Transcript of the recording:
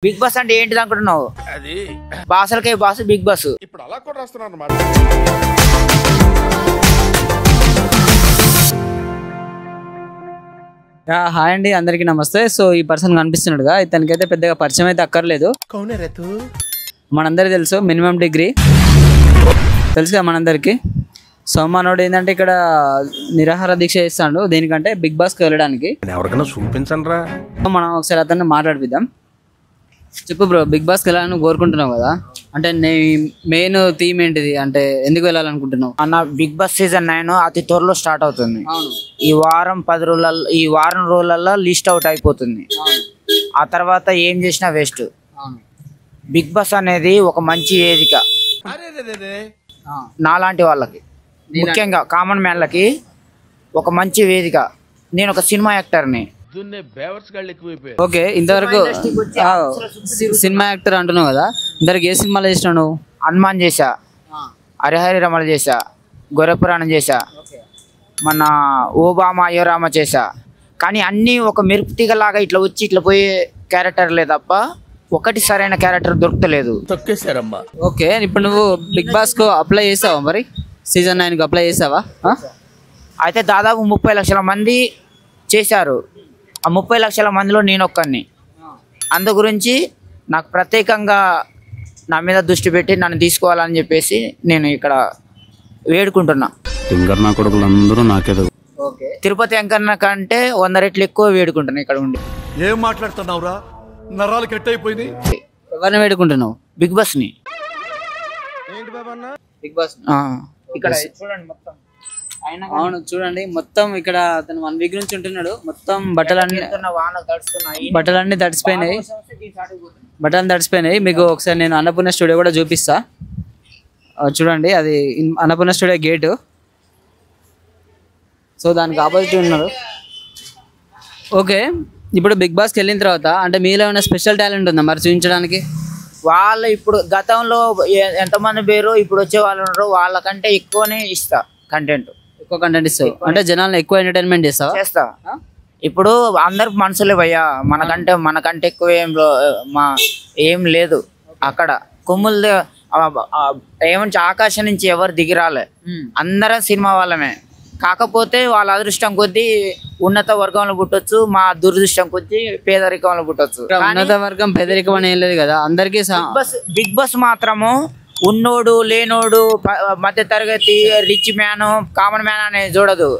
Big boss అంటే ఏంటిది అనుకుంటున్నావు? అది బాసలకే బాస్ బిగ్ బాస్. ఇప్పుడు అలా కూడా రాస్తున్నారు అన్నమాట. హాయ్ అండి, అందరికీ నమస్తే. సో ఈ పర్సన్ కనిపిస్తున్నాడుగా, ఇతనికైతే పెద్దగా పరిచయం అయితే అక్కర్లేదు. మనందరికీ తెలుసు, మినిమం డిగ్రీ తెలుసుగా మనందరికి. సో మనోడు ఏంటంటే ఇక్కడ నిరాహార దీక్ష చేస్తాడు దేనికంటే బిగ్ బాస్కి వెళ్ళడానికి. ఎవరికైనా చూపించండి రా. మనం ఒకసారి అతన్ని మాట్లాడిద్దాం. చెప్పు బ్రో, బిగ్ బాస్కి వెళ్ళాలని కోరుకుంటున్నావు కదా, అంటే నీ మెయిన్ థీమ్ ఏంటిది, అంటే ఎందుకు వెళ్ళాలనుకుంటున్నావు? అన్న, బిగ్ బాస్ సీజన్ 9 అతి త్వరలో స్టార్ట్ అవుతుంది. ఈ వారం 10 రోజులలో, ఈ వారం రోజులలో లిస్ట్ అవుట్ అయిపోతుంది. ఆ తర్వాత ఏం చేసినా వేస్ట్. బిగ్ బాస్ అనేది ఒక మంచి వేదిక నాలాంటి వాళ్ళకి, ముఖ్యంగా కామన్ మ్యాన్లకి ఒక మంచి వేదిక. నేను ఒక సినిమా యాక్టర్ని. ఓకే, ఇంతవరకు సినిమా యాక్టర్ అంటున్నావు కదా, ఇంతవరకు ఏ సినిమాలు చేసినావు నువ్వు? హనుమాన్ చేశా, హరిహరి రమణ చేశా, గొర్రెపురాణం చేశా, మన ఓబామా అయోరామ చేశా. కానీ అన్నీ ఒక మెరుపుతీగలాగా ఇట్లా వచ్చి ఇట్లా పోయే క్యారెక్టర్లే తప్ప ఒకటి సరైన క్యారెక్టర్ దొరకలేదు. ఓకే, ఇప్పుడు నువ్వు బిగ్ బాస్కు అప్లై చేసావా? మరి సీజన్ 9కు అప్లై చేసావా? అయితే దాదాపు 30 లక్షల మంది చేశారు. ఆ 30 లక్షల మందిలో నేను ఒక్కడిని. అందు గురించి నాకు ప్రత్యేకంగా నా మీద దృష్టి పెట్టి నన్ను తీసుకోవాలని చెప్పేసి నేను ఇక్కడ వేడుకుంటున్నా. తిరుపతి వెంకన్న కంటే 100 రెట్లు ఎక్కువ వేడుకుంటున్నా ఇక్కడ ఉండి. ఏం మాట్లాడుతున్నావురా? నరాలు కట్ అయిపోయింది. ఎవరిని వేడుకుంటున్నావు? బిగ్ బాస్ని. బిగ్ బాస్ ఇక్కడ చూడండి మొత్తం. అవును, చూడండి మొత్తం ఇక్కడ అతను 1 వీక్ నుంచి ఉంటున్నాడు. మొత్తం బట్టలన్నీ తడిసిపోయినాయి. మీకు ఒకసారి నేను అన్నపూర్ణ స్టూడియో కూడా చూపిస్తా. చూడండి, అది అన్నపూర్ణ స్టూడియో గేటు. సో దానికి ఆపోజిట్ ఉన్నారు. ఓకే, ఇప్పుడు బిగ్ బాస్కి వెళ్ళిన తర్వాత అంటే మీలో ఉన్న స్పెషల్ టాలెంట్ ఉందా మరి చూపించడానికి? వాళ్ళు ఇప్పుడు గతంలో ఎంతమంది పేరు ఇప్పుడు వచ్చే వాళ్ళు ఉన్నారు, వాళ్ళకంటే ఎక్కువనే ఇస్తా కంటెంట్. ఎక్కువ కంటెంట్ ఇస్తావు అంటే జనాలను ఎక్కువ ఎంటర్టైన్మెంట్ చేస్తా. ఇప్పుడు అందరికి మనసులే భయ్యా, మనకంటే ఎక్కువ ఏం లేదు అక్కడ. కొమ్ములు ఏమంటే ఆకాశం నుంచి ఎవరు దిగిరాలే, అందరం సినిమా వాళ్ళమే. కాకపోతే వాళ్ళ అదృష్టం కొద్దీ ఉన్నత వర్గంలో పుట్టొచ్చు, మా దురదృష్టం కొద్దీ పేదరికంలో పుట్టొచ్చు. ఉన్నత వర్గం పేదరికం అని ఏం లేదు కదా అందరికీ. బిగ్ బాస్ మాత్రము ఉన్నోడు లేనోడు, మధ్య తరగతి, రిచ్ మ్యాన్, కామన్ మ్యాన్ అనేది చూడదు.